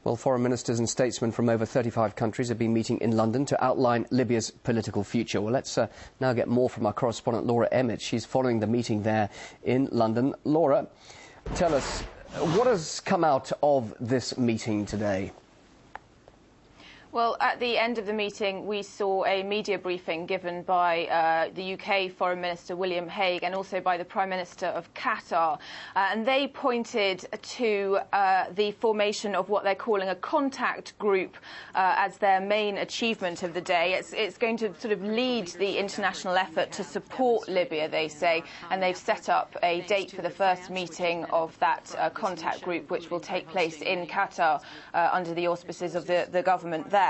Well, foreign ministers and statesmen from over 35 countries have been meeting in London to outline Libya's political future. Well, let's now get more from our correspondent Laura Emmett. She's following the meeting there in London. Laura, tell us, what has come out of this meeting today? Well, at the end of the meeting, we saw a media briefing given by the UK Foreign Minister William Hague and also by the Prime Minister of Qatar. And they pointed to the formation of what they're calling a contact group as their main achievement of the day. It's going to sort of lead the international effort to support Libya, they say, and they've set up a date for the first meeting of that contact group, which will take place in Qatar under the auspices of the government there.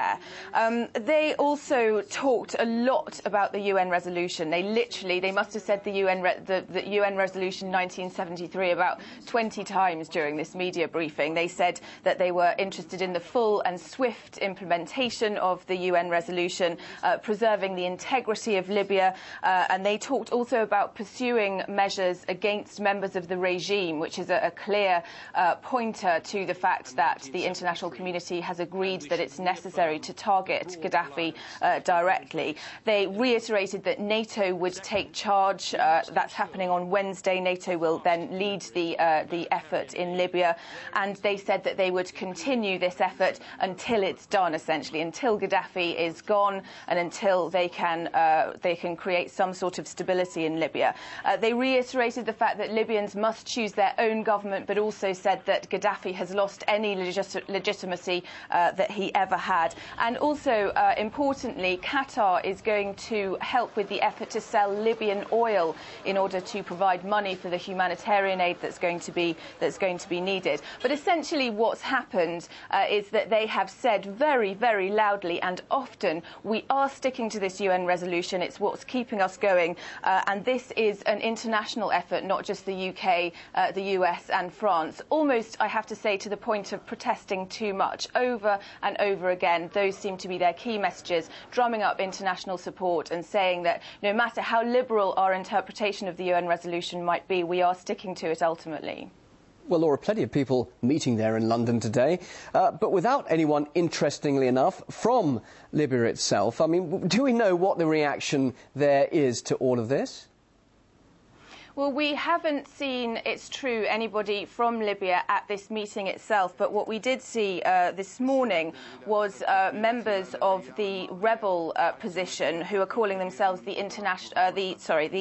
They also talked a lot about the UN resolution. They must have said the UN resolution 1973 about 20 times during this media briefing. They said that they were interested in the full and swift implementation of the UN resolution, preserving the integrity of Libya, and they talked also about pursuing measures against members of the regime, which is a clear pointer to the fact that the international community has agreed that it's necessary to target Gaddafi directly. They reiterated that NATO would take charge. That's happening on Wednesday. NATO will then lead the effort in Libya, and they said that they would continue this effort until it's done, essentially, until Gaddafi is gone and until they can create some sort of stability in Libya. They reiterated the fact that Libyans must choose their own government, but also said that Gaddafi has lost any legitimacy that he ever had. And also, importantly, Qatar is going to help with the effort to sell Libyan oil in order to provide money for the humanitarian aid that's going to be needed. But essentially what's happened is that they have said very, very loudly and often, we are sticking to this UN resolution. It's what's keeping us going. And this is an international effort, not just the UK, the US and France. Almost, I have to say, to the point of protesting too much over and over again. Those seem to be their key messages, drumming up international support and saying that no matter how liberal our interpretation of the UN resolution might be, we are sticking to it ultimately. Well, Laura, plenty of people meeting there in London today, but without anyone, interestingly enough, from Libya itself. I mean, do we know what the reaction there is to all of this? Well, we haven't seen, it's true, anybody from Libya at this meeting itself, but what we did see this morning was members of the rebel position who are calling themselves the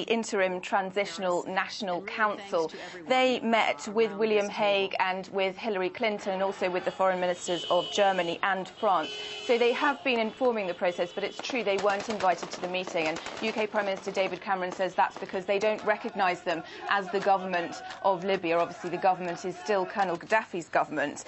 Interim Transitional National Council. They met with William Hague and with Hillary Clinton and also with the foreign ministers of Germany and France. So they have been informing the process, but it's true they weren't invited to the meeting, and UK Prime Minister David Cameron says that's because they don't recognise them as the government of Libya. Obviously, the government is still Colonel Gaddafi's government.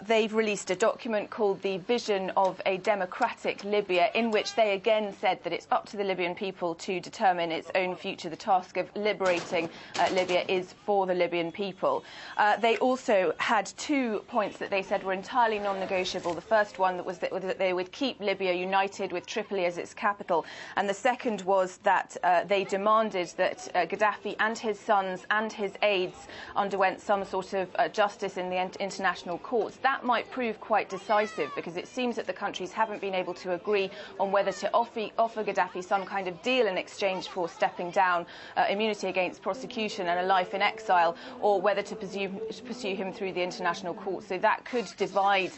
They've released a document called The Vision of a Democratic Libya, in which they again said that it's up to the Libyan people to determine its own future. The task of liberating Libya is for the Libyan people. They also had 2 points that they said were entirely non-negotiable. The first one was that they would keep Libya united with Tripoli as its capital, and the second was that they demanded that Gaddafi and his sons and his aides underwent some sort of justice in the international courts. That might prove quite decisive, because it seems that the countries haven't been able to agree on whether to offer Gaddafi some kind of deal in exchange for stepping down, immunity against prosecution and a life in exile, or whether to pursue him through the international court. So that could divide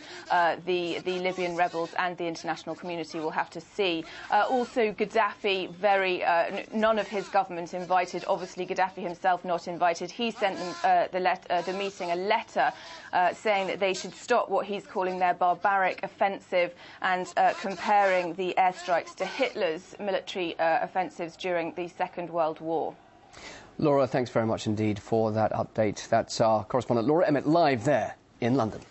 the Libyan rebels and the international community. We'll have to see. Also, Gaddafi, none of his government invited. Obviously, Gaddafi himself not invited. He sent them, the meeting a letter saying that they should stop what he's calling their barbaric offensive and comparing the airstrikes to Hitler's military offensives during the Second World War. Laura, thanks very much indeed for that update. That's our correspondent Laura Emmett live there in London.